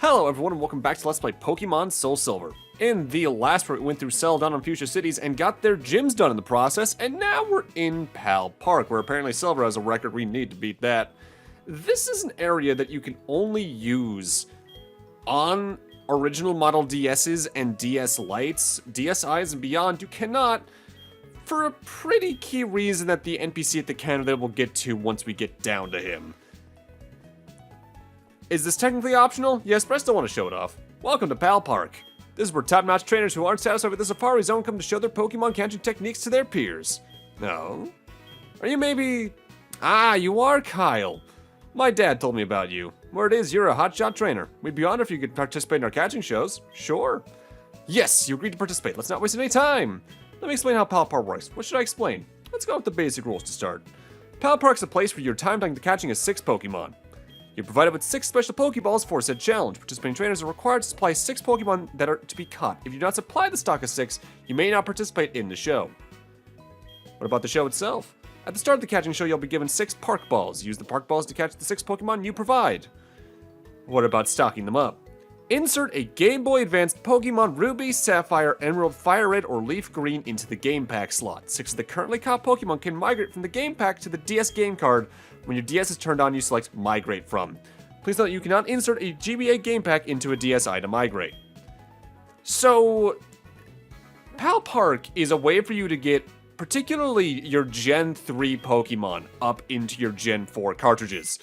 Hello everyone and welcome back to Let's Play Pokemon SoulSilver. In the last part we went through Celadon and Fuschia cities and got their gyms done in the process, and now we're in Pal Park, where apparently Silver has a record. We need to beat that. This is an area that you can only use on original model DSs and DS Lites. DSIs and beyond you cannot, for a pretty key reason that the NPC at the candidate will get to once we get down to him. Is this technically optional? Yes, but I still want to show it off. Welcome to Pal Park. This is where top-notch trainers who aren't satisfied with the Safari Zone come to show their Pokemon catching techniques to their peers. No? Are you maybe... Ah, you are Kyle. My dad told me about you. Word is, you're a hotshot trainer. We'd be honored if you could participate in our catching shows. Sure. Yes, you agreed to participate. Let's not waste any time. Let me explain how Pal Park works. What should I explain? Let's go with the basic rules to start. Pal Park's a place where you're timed on catching 6 Pokemon. You're provided with 6 special Pokeballs for said challenge. Participating trainers are required to supply 6 Pokemon that are to be caught. If you do not supply the stock of 6, you may not participate in the show. What about the show itself? At the start of the catching show, you'll be given 6 Park Balls. Use the Park Balls to catch the 6 Pokemon you provide. What about stocking them up? Insert a Game Boy Advanced Pokemon Ruby, Sapphire, Emerald, Fire Red, or Leaf Green into the Game Pack slot. 6 of the currently caught Pokemon can migrate from the Game Pack to the DS game card. When your DS is turned on, you select Migrate From. Please note you cannot insert a GBA Game Pack into a DSi to migrate. So, Pal Park is a way for you to get particularly your Gen 3 Pokemon up into your Gen 4 cartridges.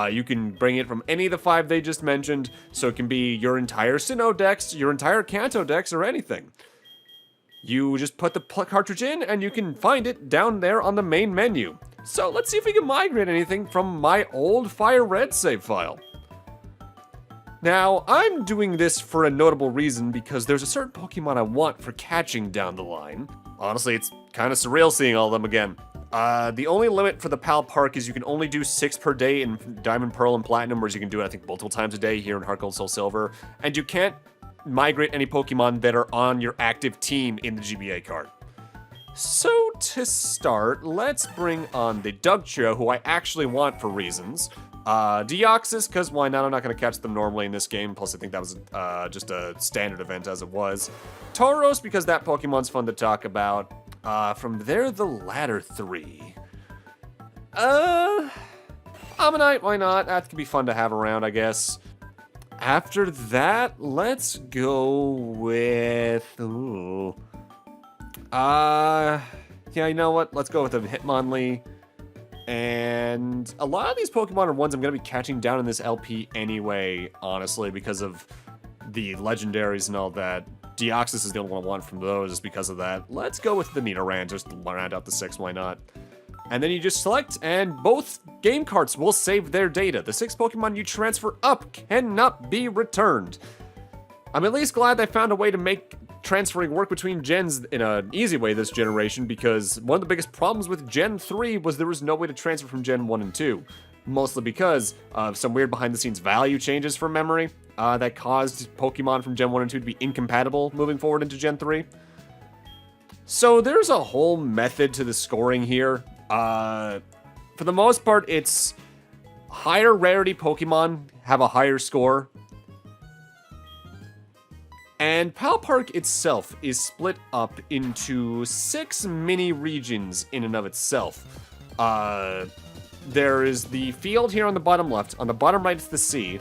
You can bring it from any of the 5 they just mentioned, so it can be your entire Sinnoh Dex, your entire Kanto Dex, or anything. You just put the cartridge in, and you can find it down there on the main menu. So let's see if we can migrate anything from my old Fire Red save file. Now, I'm doing this for a notable reason because there's a certain Pokemon I want for catching down the line. Honestly, it's kind of surreal seeing all of them again. The only limit for the Pal Park is you can only do 6 per day in Diamond, Pearl, and Platinum, whereas you can do it, I think, multiple times a day here in HeartGold, SoulSilver. And you can't migrate any Pokemon that are on your active team in the GBA card. So, to start, let's bring on the Dugtrio, who I actually want for reasons. Deoxys, because why not? I'm not going to catch them normally in this game, plus I think that was just a standard event as it was. Tauros, because that Pokemon's fun to talk about. From there, the latter 3. Ammonite, why not? That could be fun to have around, I guess. After that, let's go with... Ooh. Yeah, you know what? Let's go with a Hitmonlee. And a lot of these Pokemon are ones I'm going to be catching down in this LP anyway, honestly, because of the legendaries and all that. Deoxys is the only one I want from those just because of that. Let's go with the Nidoran, just to round out the 6, why not? And then you just select, and both game carts will save their data. The 6 Pokemon you transfer up cannot be returned. I'm at least glad they found a way to make transferring work between gens in an easy way this generation, because one of the biggest problems with Gen 3 was there was no way to transfer from Gen 1 and 2. Mostly because of some weird behind-the-scenes value changes from memory that caused Pokemon from Gen 1 and 2 to be incompatible moving forward into Gen 3. So there's a whole method to the scoring here. For the most part, it's higher rarity Pokemon have a higher score. And Pal Park itself is split up into 6 mini regions in and of itself. There is the field here on the bottom left. On the bottom right, it's the sea.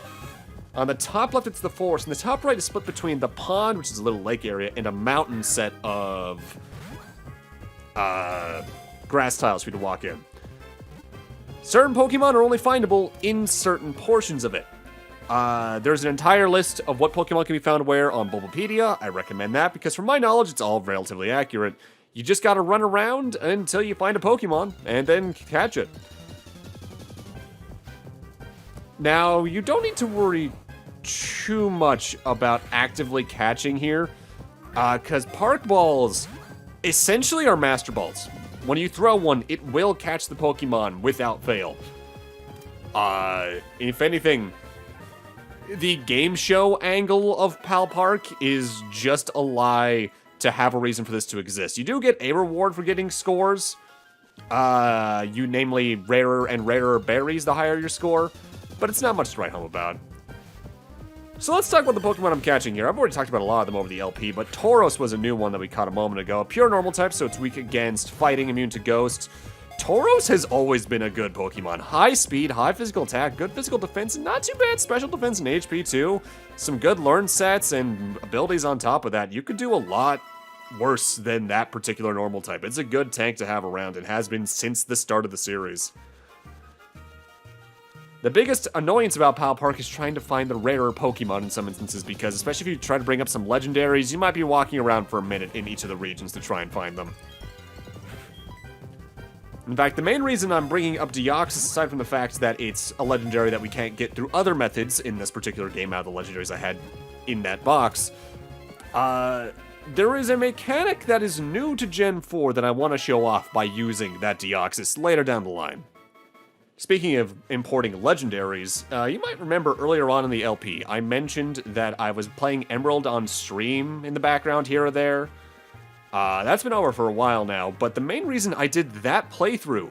On the top left, it's the forest. And the top right is split between the pond, which is a little lake area, and a mountain set of grass tiles for you to walk in. Certain Pokemon are only findable in certain portions of it. There's an entire list of what Pokemon can be found where on Bulbapedia. I recommend that because from my knowledge, it's all relatively accurate. You just gotta run around until you find a Pokemon and then catch it. Now, you don't need to worry too much about actively catching here, because Park Balls essentially are Master Balls. When you throw one, it will catch the Pokemon without fail. If anything, the game show angle of Pal Park is just a lie to have a reason for this to exist. You do get a reward for getting scores. Namely rarer and rarer berries the higher your score, but it's not much to write home about. So let's talk about the Pokemon I'm catching here. I've already talked about a lot of them over the LP, but Tauros was a new one that we caught a moment ago. A pure normal type, so it's weak against fighting, immune to ghosts. Tauros has always been a good Pokemon. High speed, high physical attack, good physical defense, and not too bad special defense and HP too. Some good learn sets and abilities on top of that. You could do a lot worse than that particular normal type. It's a good tank to have around and has been since the start of the series. The biggest annoyance about Pal Park is trying to find the rarer Pokemon in some instances because, especially if you try to bring up some legendaries, you might be walking around for a minute in each of the regions to try and find them. In fact, the main reason I'm bringing up Deoxys, aside from the fact that it's a legendary that we can't get through other methods in this particular game out of the legendaries I had in that box, there is a mechanic that is new to Gen 4 that I want to show off by using that Deoxys later down the line. Speaking of importing legendaries, you might remember earlier on in the LP, I mentioned that I was playing Emerald on stream in the background here or there. That's been over for a while now, but the main reason I did that playthrough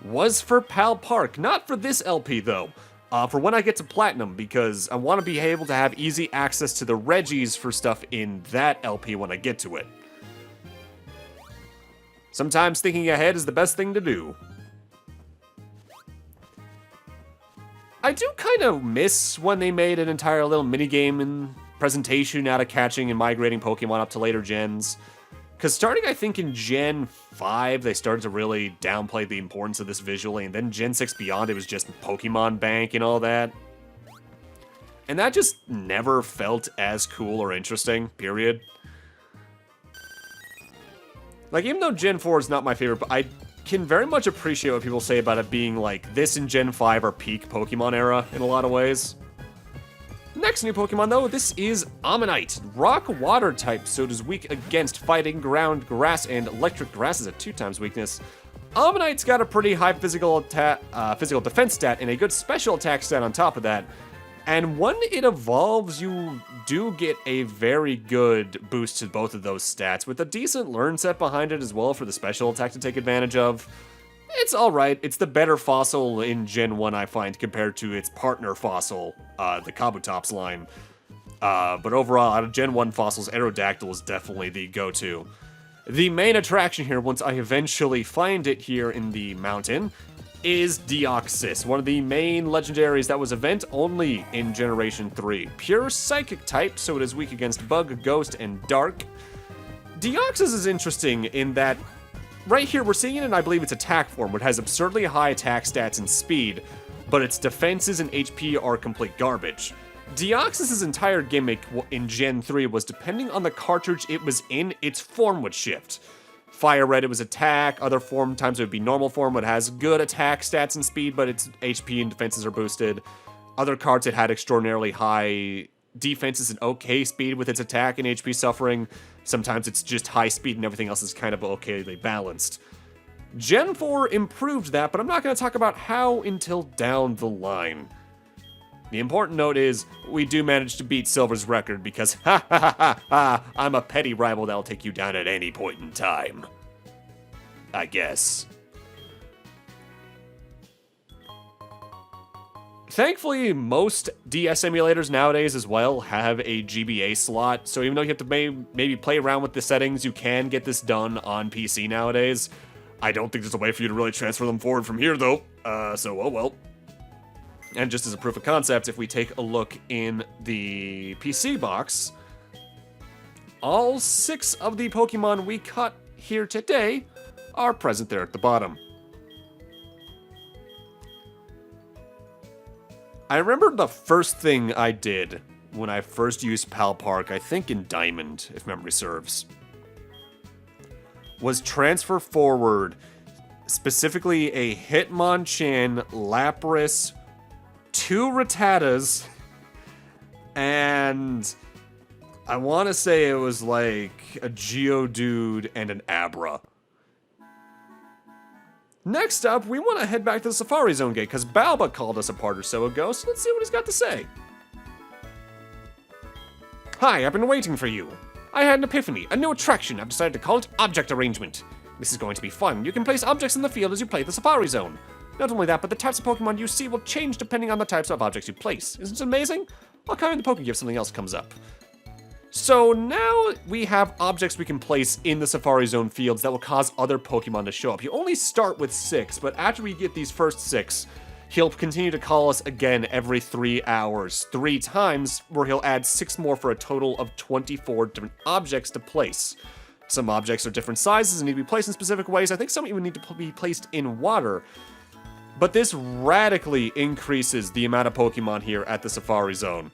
was for Pal Park, not for this LP though. For when I get to Platinum, because I want to be able to have easy access to the Regis for stuff in that LP when I get to it. Sometimes thinking ahead is the best thing to do. I do kind of miss when they made an entire little minigame and presentation out of catching and migrating Pokemon up to later gens. Because starting, I think, in Gen 5, they started to really downplay the importance of this visually, and then Gen 6 beyond, it was just Pokemon Bank and all that. And that just never felt as cool or interesting, period. Like, even though Gen 4 is not my favorite, but I can very much appreciate what people say about it being like, this and Gen 5 are peak Pokemon era in a lot of ways. Next new Pokemon though, this is Ammonite. Rock-Water type, so it is weak against fighting, ground, grass, and electric. Grass is a 2x weakness. Ammonite's got a pretty high physical defense stat and a good special attack stat on top of that. And when it evolves, you do get a very good boost to both of those stats, with a decent learn set behind it as well for the special attack to take advantage of. It's alright. It's the better fossil in Gen 1, I find, compared to its partner fossil, the Kabutops line. But overall, out of Gen 1 fossils, Aerodactyl is definitely the go-to. The main attraction here, once I eventually find it here in the mountain, is Deoxys, one of the main legendaries that was event only in Generation 3. Pure Psychic type, so it is weak against Bug, Ghost, and Dark. Deoxys is interesting in that, right here we're seeing it in, I believe, its attack form, which has absurdly high attack stats and speed, but its defenses and HP are complete garbage. Deoxys' entire gimmick in Gen 3 was depending on the cartridge it was in, its form would shift. Fire Red, it was attack. Other form times it would be normal form, but it has good attack stats and speed, but its HP and defenses are boosted. Other cards, it had extraordinarily high defenses and okay speed with its attack and HP suffering. Sometimes it's just high speed and everything else is kind of okayly balanced. Gen 4 improved that, but I'm not going to talk about how until down the line. The important note is, we do manage to beat Silver's record because, I'm a petty rival that'll take you down at any point in time. I guess. Thankfully, most DS emulators nowadays as well have a GBA slot, so even though you have to maybe play around with the settings, you can get this done on PC nowadays. I don't think there's a way for you to really transfer them forward from here, though, so oh well. And just as a proof of concept, if we take a look in the PC box, all 6 of the Pokemon we caught here today are present there at the bottom. I remember the first thing I did when I first used Pal Park, I think in Diamond, if memory serves, was transfer forward specifically a Hitmonchan, Lapras, 2 Rattatas, and I want to say it was like a Geodude and an Abra. Next up, we want to head back to the Safari Zone gate, because Balba called us a part or so ago, so let's see what he's got to say. Hi, I've been waiting for you. I had an epiphany, a new attraction. I've decided to call it Object Arrangement. This is going to be fun. You can place objects in the field as you play the Safari Zone. Not only that, but the types of Pokemon you see will change depending on the types of objects you place. Isn't it amazing? I'll comment in the Pokegift if something else comes up. So now we have objects we can place in the Safari Zone fields that will cause other Pokemon to show up. You only start with 6, but after we get these first 6, he'll continue to call us again every 3 hours, 3 times, where he'll add 6 more for a total of 24 different objects to place. Some objects are different sizes and need to be placed in specific ways. I think some even need to be placed in water. But this radically increases the amount of Pokemon here at the Safari Zone.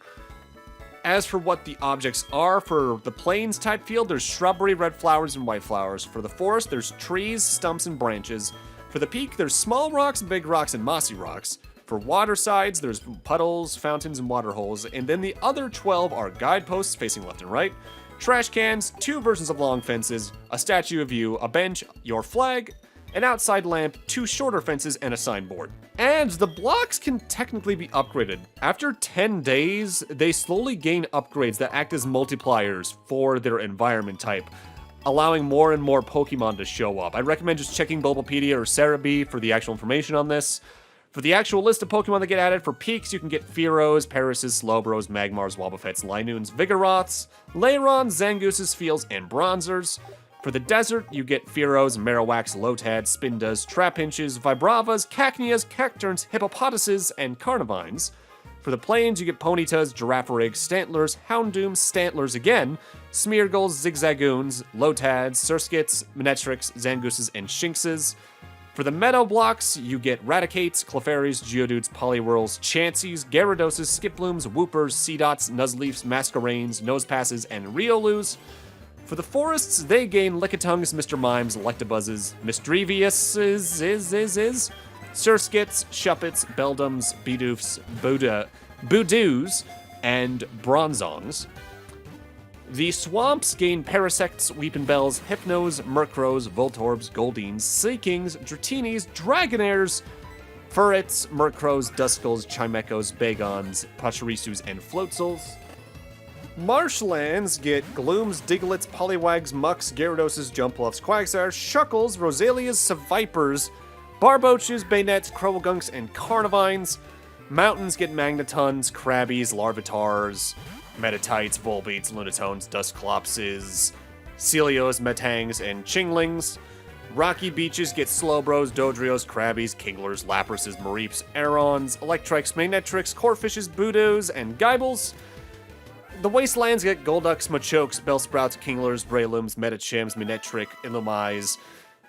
As for what the objects are, for the plains type field, there's shrubbery, red flowers, and white flowers. For the forest, there's trees, stumps, and branches. For the peak, there's small rocks, big rocks, and mossy rocks. For water sides, there's puddles, fountains, and water holes. And then the other 12 are guideposts facing left and right, trash cans, 2 versions of long fences, a statue of you, a bench, your flag, an outside lamp, 2 shorter fences, and a signboard. And the blocks can technically be upgraded. After 10 days, they slowly gain upgrades that act as multipliers for their environment type, allowing more and more Pokemon to show up. I'd recommend just checking Bulbapedia or Cerebi for the actual information on this. For the actual list of Pokemon that get added, for peaks, you can get Fearos, Parises, Slowbros, Magmars, Wobbuffets, Linoons, Vigoroths, Layrons, Zangooses, Feels, and Bronzers. For the desert, you get Fearos, Marowaks, Lotads, Spindas, Trapinches, Vibravas, Cacneas, Cacturns, Hippopotases, and Carnivines. For the plains, you get Ponytas, Giraffarigs, Stantlers, Houndooms, Stantlers again, Smeargulls, Zigzagoons, Lotads, Surskits, Manectrics, Zangooses, and Shinxes. For the meadow blocks, you get Raticates, Clefairies, Geodudes, Poliwhirls, Chanseys, Gyarados, Skiplooms, Whoopers, Seedots, Nuzleafs, Masquerains, Nosepasses, and Riolus. For the forests, they gain Lickitungs, Mr. Mimes, Electabuzzes, Misdreviouses, Surskits, Shuppets, Beldums, Bidoofs, Boodoos, and Bronzongs. The swamps gain Parasects, Weepinbells, Hypnos, Murkrows, Voltorbs, Goldines, Seekings, Dratinis, Dragonairs, Furrets, Murkrows, Duskulls, Chimekos, Bagons, Pachirisus, and Floatzels. Marshlands get Glooms, Diglets, Poliwags, Mucks, Gyarados, Jumpluffs, Quagsires, Shuckles, Rosalias, Sevipers, Barboaches, Baynets, Crowagunks, and Carnivines. Mountains get Magnetons, Krabbies, Larvitars, Metatites, Volbeats, Lunatones, Dusclopses, Celios, Metangs, and Chinglings. Rocky beaches get Slowbros, Dodrios, Krabbies, Kinglers, Laprases, Mareeps, Arons, Electrikes, Magnetrix, Corefishes, Boodos, and Guybles. The wastelands get Golducks, Machokes, Bellsprouts, Kinglers, Breylooms, Metachims, Minetric, Illumais,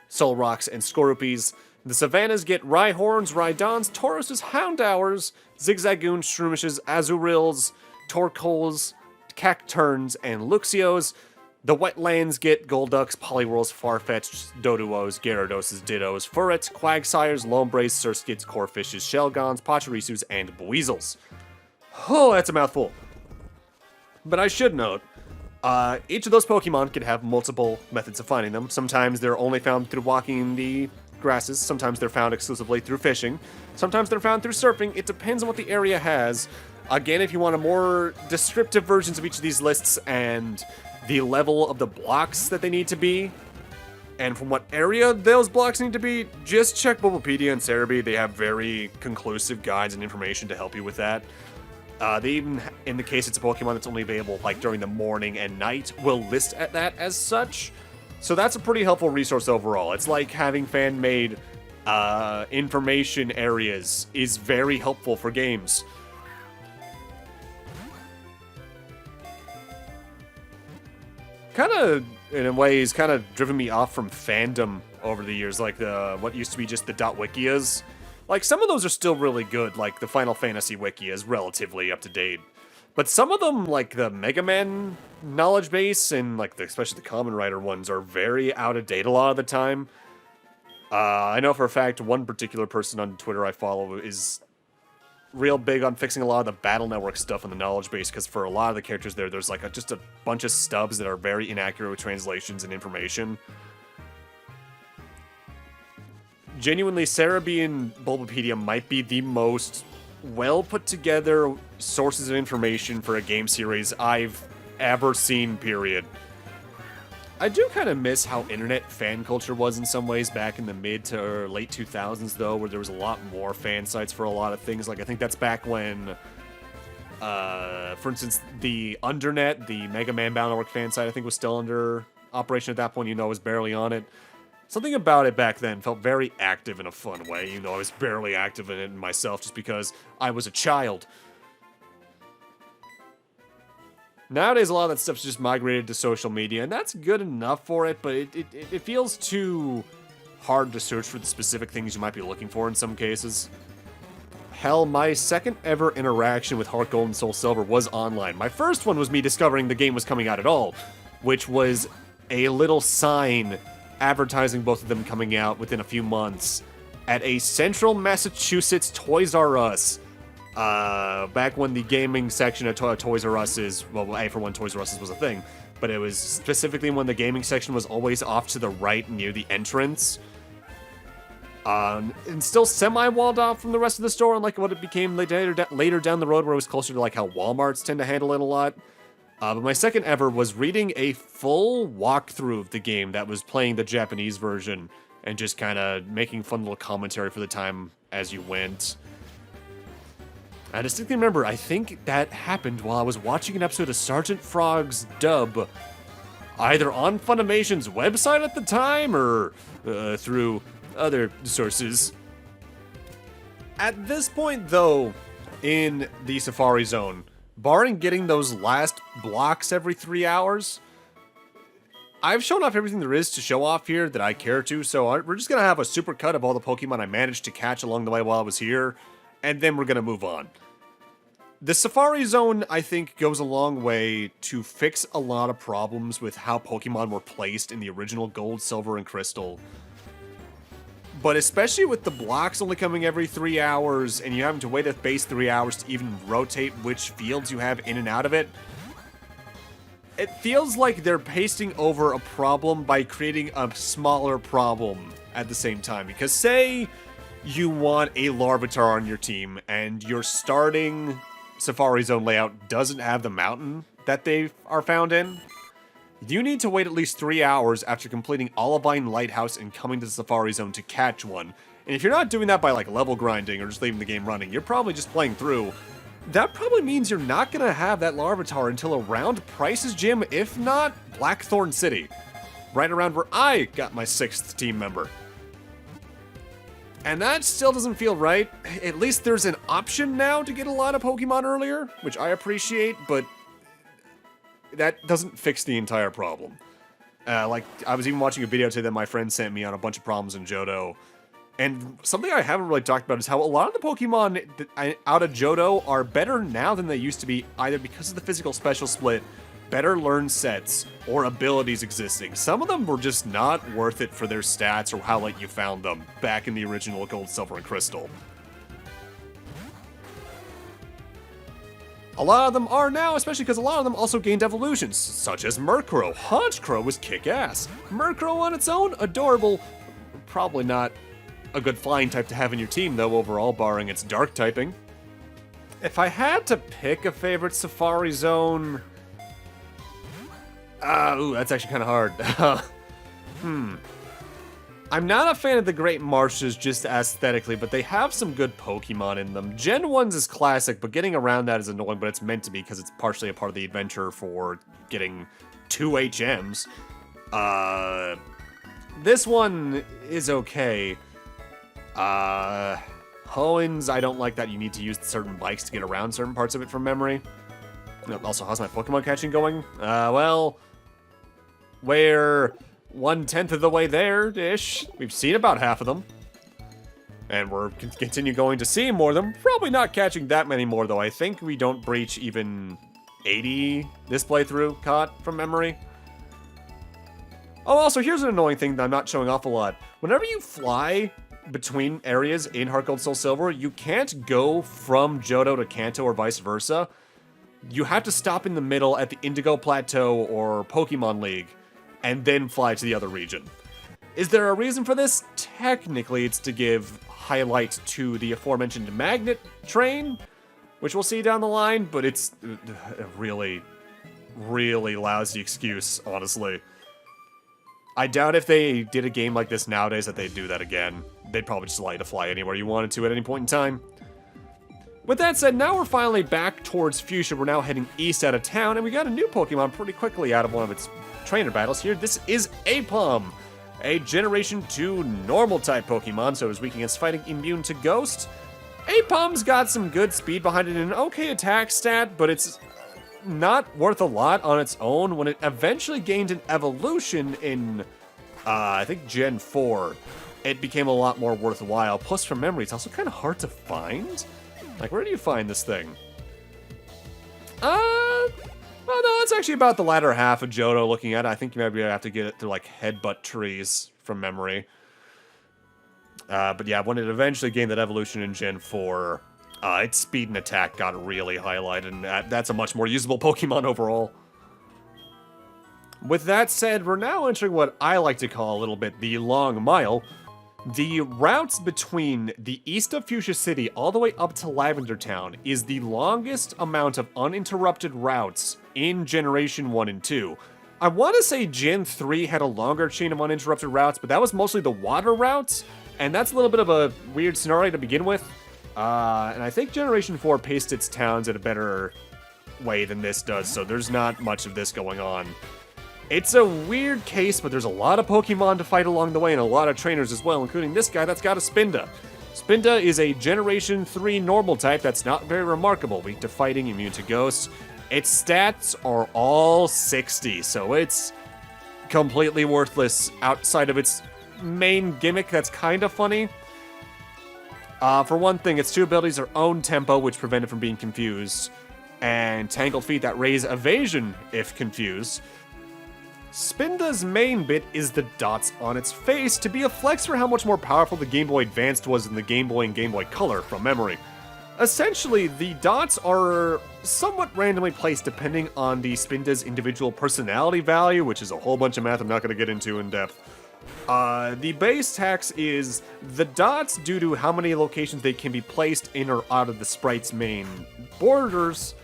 Solroks, and Skorupies. The savannas get Rhyhorns, Rhydons, Tauruses, Houndours, Zigzagoons, Shroomishes, Azurils, Torkoals, Cacturns, and Luxios. The wetlands get Golducks, Poliwhirls, Farfetch'd, Doduos, Gyarados, Dittos, Furrets, Quagsires, Lombres, Surskits, Corefishes, Shelgons, Pachirisus, and Buiezels. Oh, that's a mouthful. But I should note, each of those Pokemon can have multiple methods of finding them. Sometimes they're only found through walking the grasses, sometimes they're found exclusively through fishing, sometimes they're found through surfing. It depends on what the area has. Again, if you want a more descriptive versions of each of these lists and the level of the blocks that they need to be, and from what area those blocks need to be, just check Bulbapedia and Cerebi. They have very conclusive guides and information to help you with that. They even, in the case it's a Pokemon that's only available like during the morning and night, will list at that as such. So that's a pretty helpful resource overall. It's like having fan-made information areas is very helpful for games. Kind of, in a way, has kind of driven me off from fandom over the years, like what used to be just the .wikias. Like, some of those are still really good, like the Final Fantasy wiki is relatively up to date. But some of them, like the Mega Man knowledge base and like especially the Kamen Rider ones, are very out of date a lot of the time. I know for a fact one particular person on Twitter I follow is real big on fixing a lot of the Battle Network stuff in the knowledge base, because for a lot of the characters there's like just a bunch of stubs that are very inaccurate with translations and information. Genuinely, Cerebi and Bulbapedia might be the most well put together sources of information for a game series I've ever seen, period. I do kind of miss how internet fan culture was in some ways back in the mid to late 2000s, though, where there was a lot more fan sites for a lot of things. Like, I think that's back when, for instance, the Undernet, the Mega Man Battle Network fan site, I think was still under operation at that point. I was barely on it. Something about it back then felt very active in a fun way. I was barely active in it myself just because I was a child. Nowadays, a lot of that stuff's just migrated to social media, and that's good enough for it, but it feels too hard to search for the specific things you might be looking for in some cases. Hell, my second ever interaction with HeartGold and SoulSilver was online. My first one was me discovering the game was coming out at all, which was a little sign advertising both of them coming out within a few months at a Central Massachusetts Toys R Us. Back when the gaming section at Toys R Us for one, Toys R Us was a thing, but it was specifically when the gaming section was always off to the right near the entrance. And still semi-walled off from the rest of the store, unlike what it became later down the road, where it was closer to like how Walmarts tend to handle it a lot. But my second ever was reading a full walkthrough of the game that was playing the Japanese version, and just kind of making fun little commentary for the time as you went. I distinctly remember, I think that happened while I was watching an episode of Sergeant Frog's dub, either on Funimation's website at the time, or through other sources. At this point, though, in the Safari Zone, barring getting those last blocks every 3 hours, I've shown off everything there is to show off here that I care to, so we're just going to have a super cut of all the Pokemon I managed to catch along the way while I was here, and then we're going to move on. The Safari Zone, I think, goes a long way to fix a lot of problems with how Pokemon were placed in the original Gold, Silver, and Crystal. But especially with the blocks only coming every 3 hours, and you having to wait a base 3 hours to even rotate which fields you have in and out of it, it feels like they're pasting over a problem by creating a smaller problem at the same time. Because say you want a Larvitar on your team, and your starting Safari Zone layout doesn't have the mountain that they are found in, you need to wait at least 3 hours after completing Olivine Lighthouse and coming to the Safari Zone to catch one. And if you're not doing that by like level grinding or just leaving the game running, you're probably just playing through. That probably means you're not going to have that Larvitar until around Price's Gym, if not Blackthorn City. Right around where I got my 6th team member. And that still doesn't feel right. At least there's an option now to get a lot of Pokemon earlier, which I appreciate, but that doesn't fix the entire problem. Like, I was even watching a video today that my friend sent me on a bunch of problems in Johto, and something I haven't really talked about is how a lot of the Pokemon out of Johto are better now than they used to be, either because of the physical special split, better learn sets, or abilities existing. Some of them were just not worth it for their stats or how late you found them back in the original Gold, Silver, and Crystal. A lot of them are now, especially because a lot of them also gained evolutions, such as Murkrow. Honchkrow was kick-ass. Murkrow on its own, adorable. Probably not a good flying type to have in your team, though, overall, barring its dark typing. If I had to pick a favorite Safari Zone... ooh, that's actually kind of hard. I'm not a fan of the Great Marshes just aesthetically, but they have some good Pokemon in them. Gen 1's is classic, but getting around that is annoying, but it's meant to be because it's partially a part of the adventure for getting 2 HMs. This one is okay. Hoenns, I don't like that you need to use certain bikes to get around certain parts of it from memory. Also, how's my Pokemon catching going? Well, we're 1/10 of the way there-ish. We've seen about half of them. And we're continue going to see more of them. Probably not catching that many more, though. I think we don't breach even 80 this playthrough, caught from memory. Oh, also, here's an annoying thing that I'm not showing off a lot. Whenever you fly between areas in HeartGold, SoulSilver, you can't go from Johto to Kanto or vice versa. You have to stop in the middle at the Indigo Plateau or Pokemon League, and then fly to the other region. Is there a reason for this? Technically, it's to give highlight to the aforementioned magnet train, which we'll see down the line, but it's a really, really lousy excuse, honestly. I doubt if they did a game like this nowadays that they'd do that again. They'd probably just allow you to fly anywhere you wanted to at any point in time. With that said, now we're finally back towards Fuschia. We're now heading east out of town, and we got a new Pokemon pretty quickly out of one of its trainer battles here. This is Aipom, a Generation 2 Normal-type Pokemon, so it is weak against fighting, immune to Ghost. Aipom's got some good speed behind it and an okay attack stat, but it's not worth a lot on its own. When it eventually gained an evolution in, I think, Gen 4, it became a lot more worthwhile. Plus, from memory, it's also kind of hard to find. Like, where do you find this thing? Well, no, it's actually about the latter half of Johto looking at it. I think you might be able to have to get it through, like, headbutt trees from memory. But yeah, when it eventually gained that evolution in Gen 4, its speed and attack got really highlighted, and that's a much more usable Pokemon overall. With that said, we're now entering what I like to call a little bit the Long Mile. The routes between the east of Fuschia City all the way up to Lavender Town is the longest amount of uninterrupted routes in Generation 1 and 2. I want to say Gen 3 had a longer chain of uninterrupted routes, but that was mostly the water routes, and that's a little bit of a weird scenario to begin with. And I think Generation 4 paced its towns in a better way than this does, so there's not much of this going on. It's a weird case, but there's a lot of Pokemon to fight along the way, and a lot of trainers as well, including this guy that's got a Spinda. Spinda is a Generation 3 normal type that's not very remarkable, weak to fighting, immune to ghosts. Its stats are all 60, so it's completely worthless outside of its main gimmick that's kind of funny. For one thing, its two abilities are Own Tempo, which prevent it from being confused, and Tangled Feet that raise evasion if confused. Spinda's main bit is the dots on its face to be a flex for how much more powerful the Game Boy Advanced was than the Game Boy and Game Boy Color from memory. Essentially, the dots are somewhat randomly placed depending on the Spinda's individual personality value, which is a whole bunch of math I'm not going to get into in depth. The base tax is the dots due to how many locations they can be placed in or out of the sprite's main borders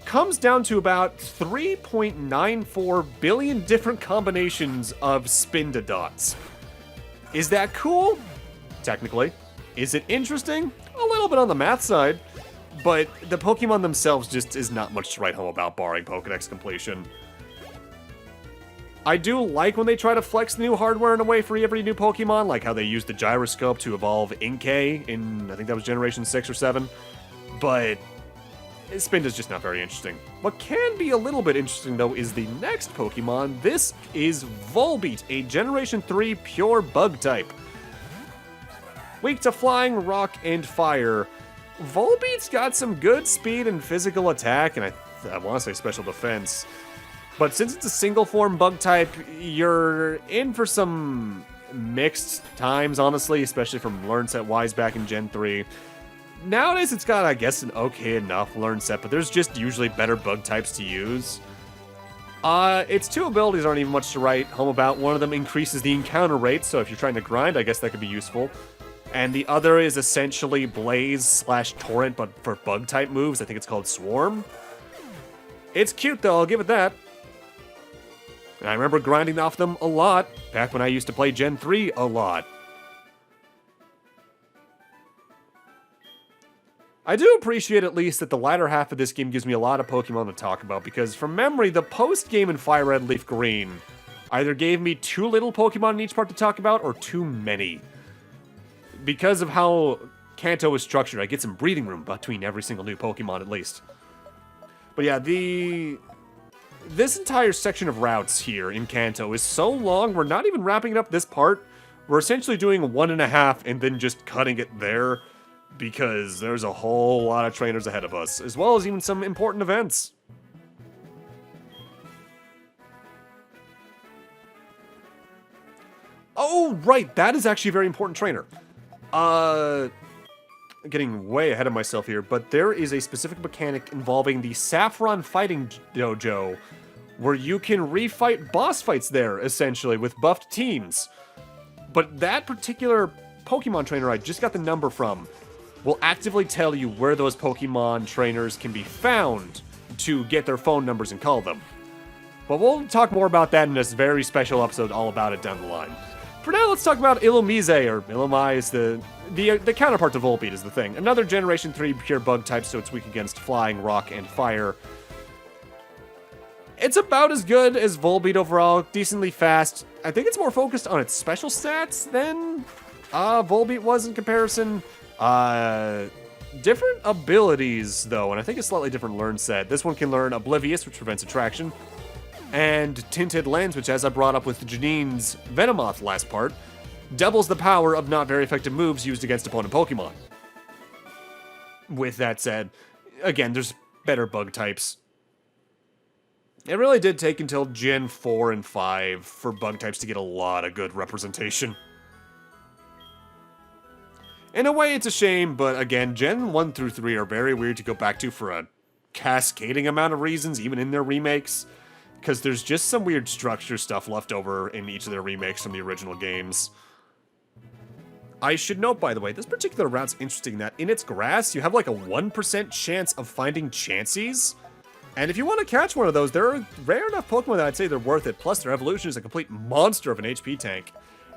comes down to about 3.94 billion different combinations of Spinda dots. Is that cool? Technically. Is it interesting? A little bit on the math side, but the Pokemon themselves just is not much to write home about barring Pokédex completion. I do like when they try to flex new hardware in a way for every new Pokemon, like how they used the gyroscope to evolve Inkay in, I think that was Generation 6 or 7, but Spinda's just not very interesting. What can be a little bit interesting, though, is the next Pokemon. This is Volbeat, a Generation 3 pure bug type. Weak to flying, rock, and fire. Volbeat's got some good speed and physical attack, and I want to say special defense. But since it's a single form bug type, you're in for some mixed times, honestly, especially from learn set wise back in Gen 3. Nowadays, it's got, I guess, an okay enough learn set, but there's just usually better bug types to use. Its two abilities aren't even much to write home about. One of them increases the encounter rate, so if you're trying to grind, I guess that could be useful. And the other is essentially Blaze/Torrent, but for bug type moves. I think it's called Swarm. It's cute, though, I'll give it that. And I remember grinding off them a lot, back when I used to play Gen 3 a lot. I do appreciate at least that the latter half of this game gives me a lot of Pokemon to talk about, because from memory, the post-game in Fire Red, Leaf Green either gave me too little Pokemon in each part to talk about, or too many. Because of how Kanto is structured, I get some breathing room between every single new Pokemon at least. But yeah, this entire section of routes here in Kanto is so long, we're not even wrapping it up this part. We're essentially doing 1.5 and then just cutting it there, because there's a whole lot of trainers ahead of us, as well as even some important events. Oh, right, that is actually a very important trainer. Getting way ahead of myself here, but there is a specific mechanic involving the Saffron Fighting Dojo, where you can refight boss fights there, essentially, with buffed teams. But that particular Pokemon trainer I just got the number from will actively tell you where those Pokemon trainers can be found to get their phone numbers and call them. But we'll talk more about that in this very special episode all about it down the line. For now, let's talk about Illumise, or Illumise, the counterpart to Volbeat is the thing. Another Generation 3 pure bug type, so it's weak against flying, rock, and fire. It's about as good as Volbeat overall, decently fast. I think it's more focused on its special stats than Volbeat was in comparison. Different abilities, though, and I think a slightly different learn set. This one can learn Oblivious, which prevents attraction, and Tinted Lens, which, as I brought up with Janine's Venomoth last part, doubles the power of not very effective moves used against opponent Pokemon. With that said, again, there's better bug types. It really did take until Gen 4 and 5 for bug types to get a lot of good representation. In a way, it's a shame, but again, Gen 1 through 3 are very weird to go back to for a cascading amount of reasons, even in their remakes, because there's just some weird structure stuff left over in each of their remakes from the original games. I should note, by the way, this particular route's interesting that in its grass, you have like a 1% chance of finding Chanseys. And if you want to catch one of those, there are rare enough Pokemon that I'd say they're worth it. Plus, their evolution is a complete monster of an HP tank.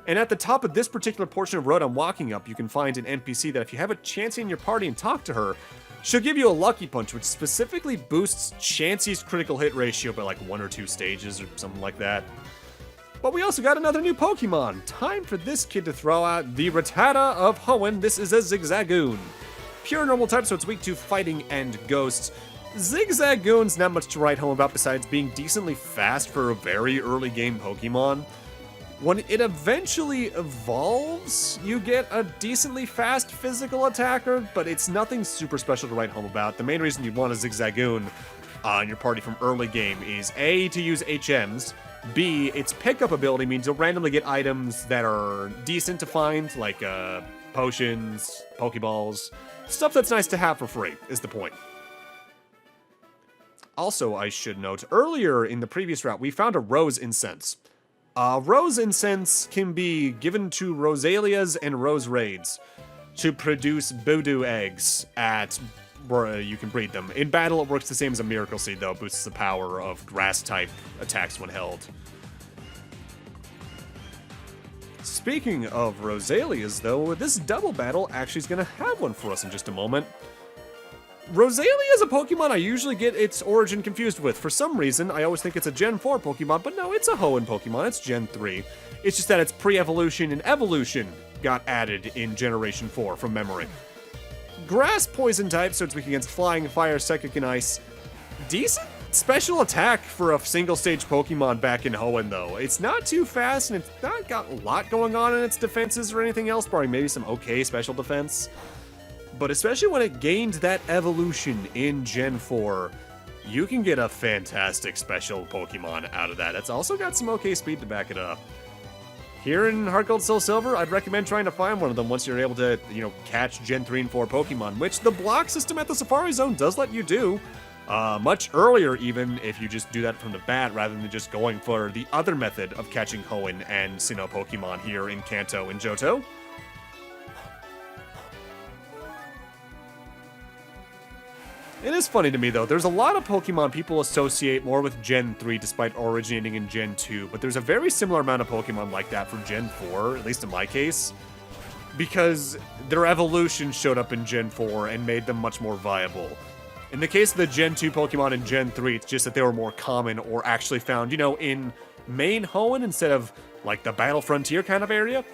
And at the top of this particular portion of road I'm walking up, you can find an NPC that if you have a Chansey in your party and talk to her, she'll give you a Lucky Punch, which specifically boosts Chansey's critical hit ratio by like 1 or 2 stages or something like that. But we also got another new Pokemon. Time for this kid to throw out the Rattata of Hoenn. This is a Zigzagoon. Pure normal type, so it's weak to fighting and ghosts. Zigzagoon's not much to write home about besides being decently fast for a very early game Pokemon. When it eventually evolves, you get a decently fast physical attacker, but it's nothing super special to write home about. The main reason you want a Zigzagoon in your party from early game is A, to use HMs, B, its pickup ability means you'll randomly get items that are decent to find, like potions, Pokeballs, stuff that's nice to have for free, is the point. Also, I should note, earlier in the previous route, we found a Rose Incense. Rose Incense can be given to Rosalias and Rose Raids to produce Voodoo eggs at where you can breed them. In battle, it works the same as a Miracle Seed, though. It boosts the power of Grass-type attacks when held. Speaking of Rosalias, though, this double battle actually is going to have one for us in just a moment. Rosalia is a Pokemon I usually get its origin confused with. For some reason, I always think it's a Gen 4 Pokemon, but no, it's a Hoenn Pokemon. It's Gen 3. It's just that its pre-evolution and evolution got added in Generation 4 from memory. Grass poison type, so it's weak against flying, fire, psychic, and ice. Decent special attack for a single-stage Pokemon back in Hoenn, though. It's not too fast, and it's not got a lot going on in its defenses or anything else, barring maybe some okay special defense. But especially when it gained that evolution in Gen 4, you can get a fantastic special Pokemon out of that. It's also got some okay speed to back it up. Here in HeartGold SoulSilver, I'd recommend trying to find one of them once you're able to, catch Gen 3 and 4 Pokemon, which the block system at the Safari Zone does let you do. Much earlier, even, if you just do that from the bat, rather than just going for the other method of catching Hoenn and Sinnoh Pokemon here in Kanto and Johto. It is funny to me, though. There's a lot of Pokemon people associate more with Gen 3 despite originating in Gen 2, but there's a very similar amount of Pokemon like that for Gen 4, at least in my case, because their evolution showed up in Gen 4 and made them much more viable. In the case of the Gen 2 Pokemon in Gen 3, it's just that they were more common or actually found, in main Hoenn instead of, like, the Battle Frontier kind of area,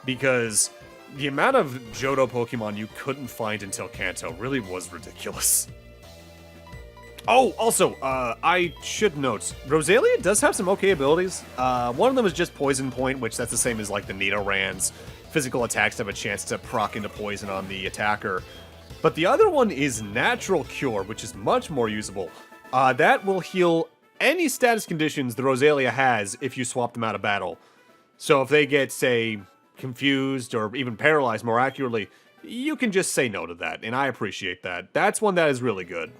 because the amount of Johto Pokemon you couldn't find until Kanto really was ridiculous. Oh, also, I should note, Rosalia does have some okay abilities. One of them is just Poison Point, which that's the same as like the Nidorans. Physical attacks have a chance to proc into poison on the attacker. But the other one is Natural Cure, which is much more usable. That will heal any status conditions the Rosalia has if you swap them out of battle. So if they get, say, confused or even paralyzed more accurately, you can just say no to that, and I appreciate that. That's one that is really good.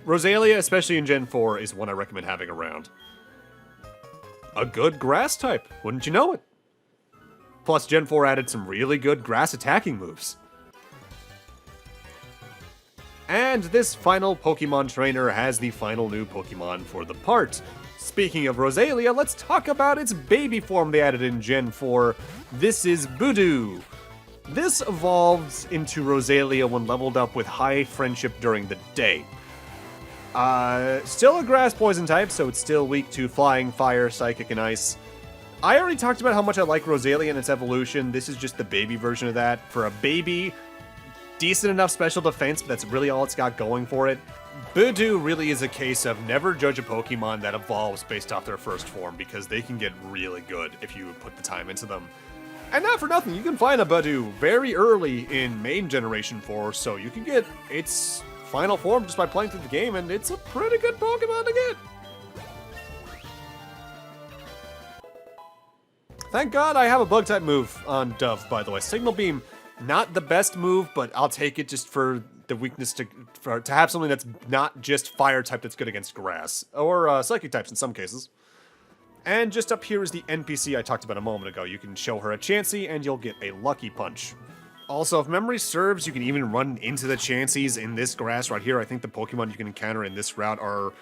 Rosalia, especially in Gen 4, is one I recommend having around. A good grass type, wouldn't you know it? Plus, Gen 4 added some really good grass attacking moves. And this final Pokemon trainer has the final new Pokemon for the part. Speaking of Rosalia, let's talk about its baby form they added in Gen 4. This is Budew. This evolves into Rosalia when leveled up with high friendship during the day. Still a grass poison type, so it's still weak to flying, fire, psychic, and ice. I already talked about how much I like Rosalia and its evolution. This is just the baby version of that. For a baby, decent enough special defense, but that's really all it's got going for it. Budew really is a case of never judge a Pokemon that evolves based off their first form, because they can get really good if you put the time into them. And not for nothing, you can find a Budew very early in main Generation 4, so you can get its final form just by playing through the game, and it's a pretty good Pokemon to get. Thank God I have a Bug-type move on Dove, by the way. Signal Beam, not the best move, but I'll take it just for the weakness to have something that's not just Fire-type that's good against Grass, or Psychic types in some cases. And just up here is the NPC I talked about a moment ago. You can show her a Chansey, and you'll get a Lucky Punch. Also, if memory serves, you can even run into the Chanseys in this grass right here. I think the Pokemon you can encounter in this route are,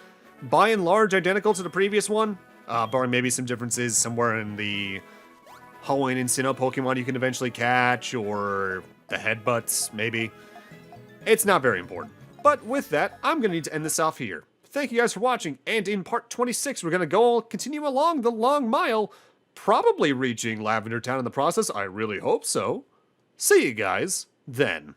by and large, identical to the previous one, barring maybe some differences somewhere in the Hoenn and Sinnoh Pokemon you can eventually catch, or the Headbutts, maybe. It's not very important. But with that, I'm going to need to end this off here. Thank you guys for watching, and in part 26, we're going to go continue along the long mile, probably reaching Lavender Town in the process. I really hope so. See you guys then.